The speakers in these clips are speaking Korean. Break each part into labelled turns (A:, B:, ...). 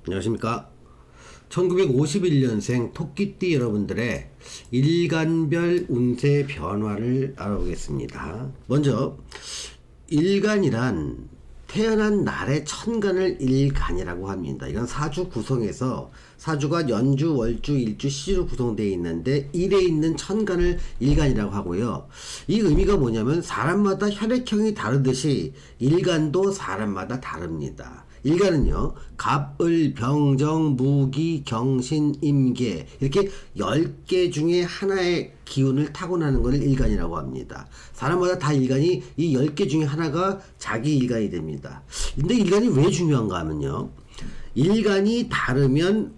A: 안녕하십니까. 1951년생 토끼띠 여러분들의 일간별 운세 변화를 알아보겠습니다. 먼저 일간이란 태어난 날의 천간을 일간이라고 합니다. 이건 사주 구성에서 사주가 연주, 월주, 일주, 시주로 구성되어 있는데 일에 있는 천간을 일간이라고 하고요. 이 의미가 뭐냐면 사람마다 혈액형이 다르듯이 일간도 사람마다 다릅니다. 일간은요, 갑을, 병정, 무기, 경신, 임계 이렇게 10개 중에 하나의 기운을 타고나는 것을 일간이라고 합니다. 사람마다 다 일간이 이 10개 중에 하나가 자기 일간이 됩니다. 근데 일간이 왜 중요한가 하면요, 일간이 다르면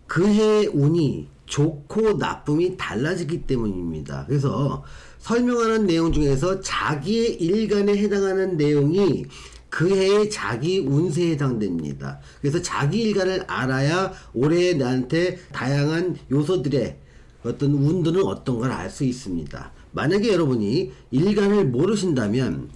A: 그 해의 운이 좋고 나쁨이 달라지기 때문입니다. 그래서 설명하는 내용 중에서 자기의 일간에 해당하는 내용이 그 해의 자기 운세에 해당됩니다. 그래서 자기 일간을 알아야 올해 나한테 다양한 요소들의 어떤 운들은 어떤 걸 알 수 있습니다. 만약에 여러분이 일간을 모르신다면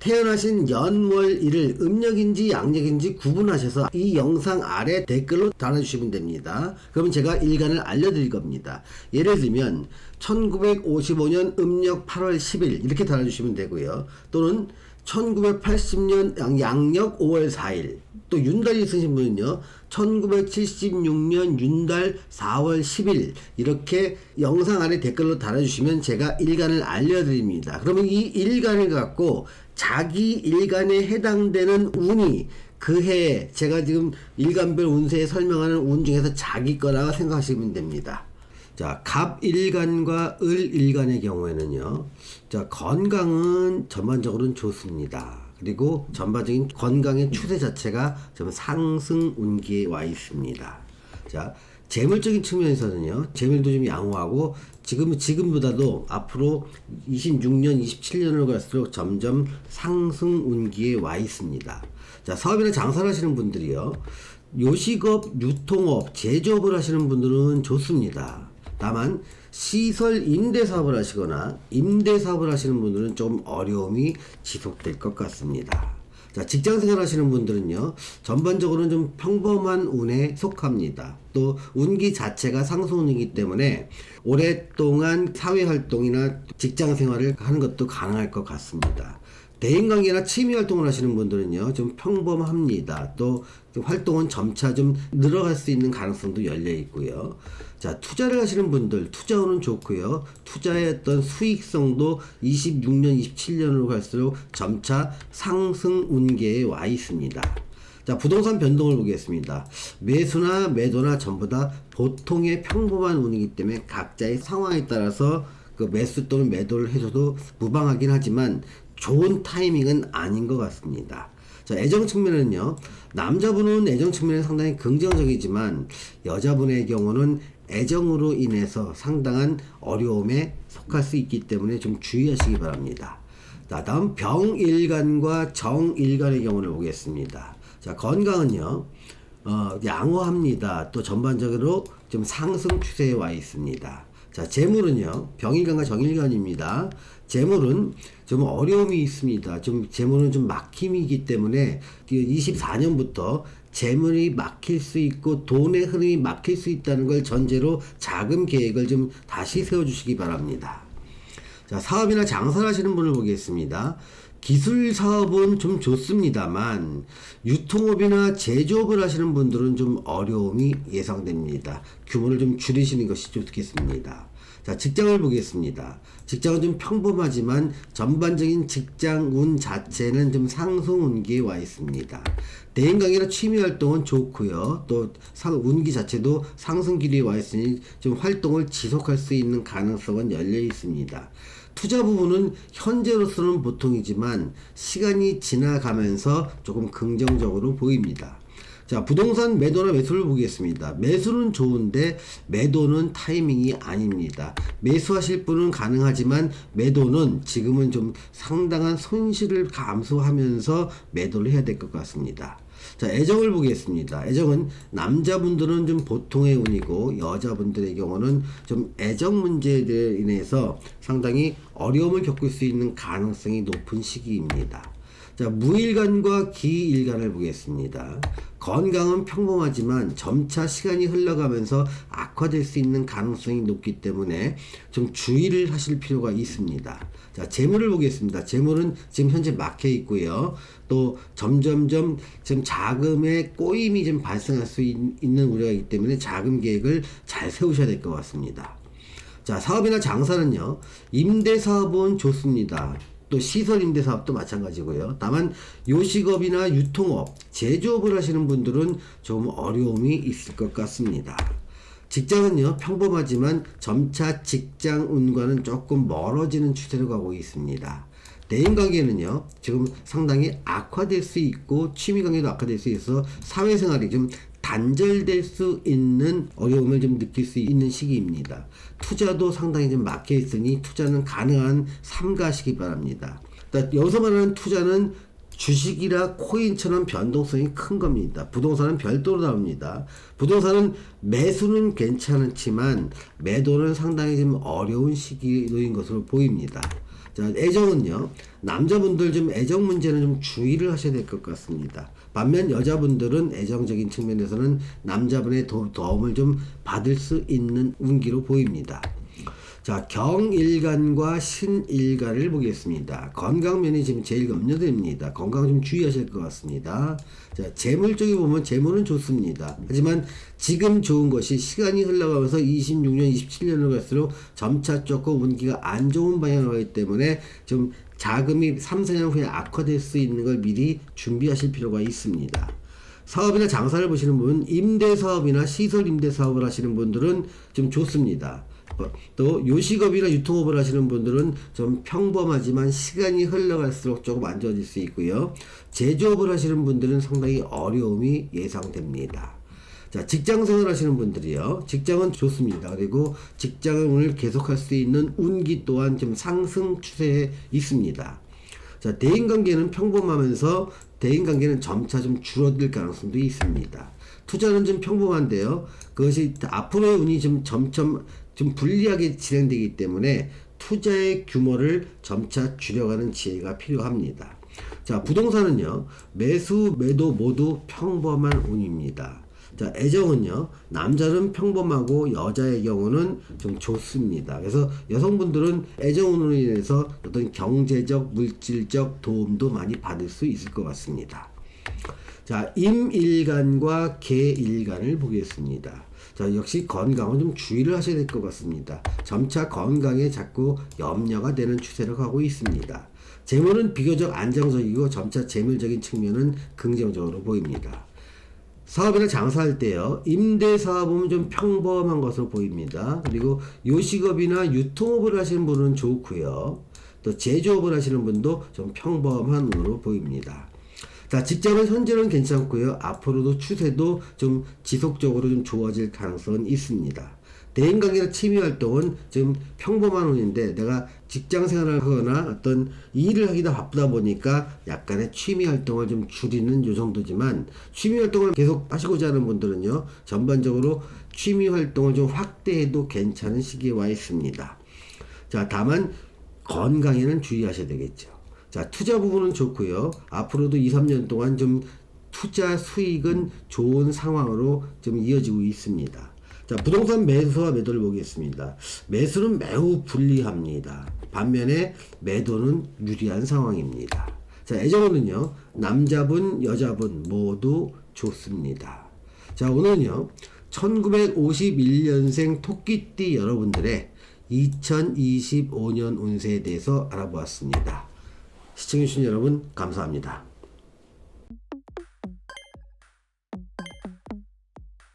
A: 태어나신 연월일을 음력인지 양력인지 구분하셔서 이 영상 아래 댓글로 달아주시면 됩니다. 그러면 제가 일간을 알려드릴 겁니다. 예를 들면 1955년 음력 8월 10일 이렇게 달아주시면 되고요. 또는 1980년 양력 5월 4일, 또 윤달이 있으신 분은요 1976년 윤달 4월 10일 이렇게 영상 아래 댓글로 달아주시면 제가 일간을 알려드립니다. 그러면 이 일간을 갖고 자기 일간에 해당되는 운이 그 해에 제가 지금 일간별 운세에 설명하는 운 중에서 자기 거라고 생각하시면 됩니다. 자, 갑일간과 을일간의 경우에는요, 자, 건강은 전반적으로는 좋습니다. 그리고 전반적인 건강의 추세 자체가 좀 상승 운기에 와 있습니다. 자, 재물적인 측면에서는요, 재물도 좀 양호하고 지금보다도 앞으로 26년, 27년으로 갈수록 점점 상승 운기에 와 있습니다. 자, 사업이나 장사를 하시는 분들이요, 요식업, 유통업, 제조업을 하시는 분들은 좋습니다. 다만 시설 임대 사업을 하시거나 임대 사업을 하시는 분들은 좀 어려움이 지속될 것 같습니다. 자, 직장생활 하시는 분들은요, 전반적으로는 좀 평범한 운에 속합니다. 또 운기 자체가 상승운이기 때문에 오랫동안 사회활동이나 직장생활을 하는 것도 가능할 것 같습니다. 대인관계나 취미활동을 하시는 분들은요, 좀 평범합니다. 또 활동은 점차 좀 늘어갈 수 있는 가능성도 열려 있고요. 자, 투자를 하시는 분들, 투자운은 좋고요. 투자의 어떤 수익성도 26년, 27년으로 갈수록 점차 상승 운계에 와 있습니다. 자, 부동산 변동을 보겠습니다. 매수나 매도나 전부 다 보통의 평범한 운이기 때문에 각자의 상황에 따라서 그 매수 또는 매도를 해줘도 무방하긴 하지만 좋은 타이밍은 아닌 것 같습니다. 자, 애정 측면은요, 남자분은 애정 측면은 상당히 긍정적이지만 여자분의 경우는 애정으로 인해서 상당한 어려움에 속할 수 있기 때문에 좀 주의하시기 바랍니다. 자, 다음 병일간과 정일간의 경우를 보겠습니다. 자, 건강은요, 양호합니다. 또 전반적으로 좀 상승 추세에 와 있습니다. 자, 재물은요, 병일간과 정일간입니다. 재물은 좀 어려움이 있습니다. 좀 재물은 좀 막힘이기 때문에 24년부터 재물이 막힐 수 있고 돈의 흐름이 막힐 수 있다는 걸 전제로 자금 계획을 좀 다시 세워주시기 바랍니다. 자, 사업이나 장사를 하시는 분을 보겠습니다. 기술 사업은 좀 좋습니다만 유통업이나 제조업을 하시는 분들은 좀 어려움이 예상됩니다. 규모를 좀 줄이시는 것이 좋겠습니다. 자, 직장을 보겠습니다. 직장은 좀 평범하지만 전반적인 직장 운 자체는 좀 상승 운기에 와 있습니다. 대인관계나 취미활동은 좋고요. 또 운기 자체도 상승 기류에 와 있으니 좀 활동을 지속할 수 있는 가능성은 열려 있습니다. 투자 부분은 현재로서는 보통이지만 시간이 지나가면서 조금 긍정적으로 보입니다. 자, 부동산 매도나 매수를 보겠습니다. 매수는 좋은데 매도는 타이밍이 아닙니다. 매수하실 분은 가능하지만 매도는 지금은 좀 상당한 손실을 감수하면서 매도를 해야 될 것 같습니다. 자, 애정을 보겠습니다. 애정은 남자분들은 좀 보통의 운이고 여자분들의 경우는 좀 애정 문제에 인해서 상당히 어려움을 겪을 수 있는 가능성이 높은 시기입니다. 자, 무일간과 기일간을 보겠습니다. 건강은 평범하지만 점차 시간이 흘러가면서 악화될 수 있는 가능성이 높기 때문에 좀 주의를 하실 필요가 있습니다. 자, 재물을 보겠습니다. 재물은 지금 현재 막혀 있고요. 또 점점점 지금 자금의 꼬임이 좀 발생할 수 있는 우려가 있기 때문에 자금 계획을 잘 세우셔야 될 것 같습니다. 자, 사업이나 장사는요, 임대사업은 좋습니다. 또 시설 임대 사업도 마찬가지고요. 다만 요식업이나 유통업, 제조업을 하시는 분들은 좀 어려움이 있을 것 같습니다. 직장은요, 평범하지만 점차 직장 운과는 조금 멀어지는 추세로 가고 있습니다. 대인관계는요, 지금 상당히 악화될 수 있고 취미관계도 악화될 수 있어서 사회생활이 좀 단절될 수 있는 어려움을 좀 느낄 수 있는 시기입니다. 투자도 상당히 좀 막혀 있으니 투자는 가능한 삼가하시기 바랍니다. 여기서 말하는 투자는 주식이라 코인처럼 변동성이 큰 겁니다. 부동산은 별도로 나옵니다. 부동산은 매수는 괜찮지만 매도는 상당히 좀 어려운 시기인 것으로 보입니다. 자, 애정은요, 남자분들 좀 애정 문제는 좀 주의를 하셔야 될 것 같습니다. 반면 여자분들은 애정적인 측면에서는 남자분의 도움을 좀 받을 수 있는 운기로 보입니다. 자, 경일간과 신일간을 보겠습니다. 건강면이 지금 제일 염려됩니다. 건강 좀 주의하실 것 같습니다. 자, 재물 쪽에 보면 재물은 좋습니다. 하지만 지금 좋은 것이 시간이 흘러가면서 26년, 27년으로 갈수록 점차 조금 운기가 안 좋은 방향으로 가기 때문에 좀 자금이 3, 4년 후에 악화될 수 있는 걸 미리 준비하실 필요가 있습니다. 사업이나 장사를 보시는 분은 임대사업이나 시설 임대사업을 하시는 분들은 좀 좋습니다. 또 요식업이나 유통업을 하시는 분들은 좀 평범하지만 시간이 흘러갈수록 조금 안 좋아질 수 있고요. 제조업을 하시는 분들은 상당히 어려움이 예상됩니다. 자, 직장 생활 하시는 분들이요, 직장은 좋습니다. 그리고 직장을 오늘 계속할 수 있는 운기 또한 좀 상승 추세에 있습니다. 자, 대인관계는 평범하면서 대인관계는 점차 좀 줄어들 가능성도 있습니다. 투자는 좀 평범한데요, 그것이 앞으로의 운이 좀 점점 좀 불리하게 진행되기 때문에 투자의 규모를 점차 줄여가는 지혜가 필요합니다. 자, 부동산은요, 매수, 매도 모두 평범한 운입니다. 자, 애정은요, 남자는 평범하고 여자의 경우는 좀 좋습니다. 그래서 여성분들은 애정운으로 인해서 어떤 경제적, 물질적 도움도 많이 받을 수 있을 것 같습니다. 자, 임일간과 개일간을 보겠습니다. 자, 역시 건강은 좀 주의를 하셔야 될 것 같습니다. 점차 건강에 자꾸 염려가 되는 추세로 가고 있습니다. 재물은 비교적 안정적이고 점차 재물적인 측면은 긍정적으로 보입니다. 사업이나 장사할 때요, 임대사업은 좀 평범한 것으로 보입니다. 그리고 요식업이나 유통업을 하시는 분은 좋고요. 또 제조업을 하시는 분도 좀 평범한 운으로 보입니다. 자, 직장은 현재는 괜찮고요. 앞으로도 추세도 좀 지속적으로 좀 좋아질 가능성은 있습니다. 대인관계나 취미활동은 지금 평범한 운인데 내가 직장 생활을 하거나 어떤 일을 하기다 바쁘다 보니까 약간의 취미활동을 좀 줄이는 요 정도지만, 취미활동을 계속 하시고자 하는 분들은요, 전반적으로 취미활동을 좀 확대해도 괜찮은 시기에 와 있습니다. 자, 다만 건강에는 주의하셔야 되겠죠. 자, 투자 부분은 좋고요. 앞으로도 2, 3년 동안 좀 투자 수익은 좋은 상황으로 좀 이어지고 있습니다. 자, 부동산 매수와 매도를 보겠습니다. 매수는 매우 불리합니다. 반면에 매도는 유리한 상황입니다. 자, 애정은요, 남자분, 여자분 모두 좋습니다. 자, 오늘은요, 1951년생 토끼띠 여러분들의 2025년 운세에 대해서 알아보았습니다. 시청해주신 여러분 감사합니다.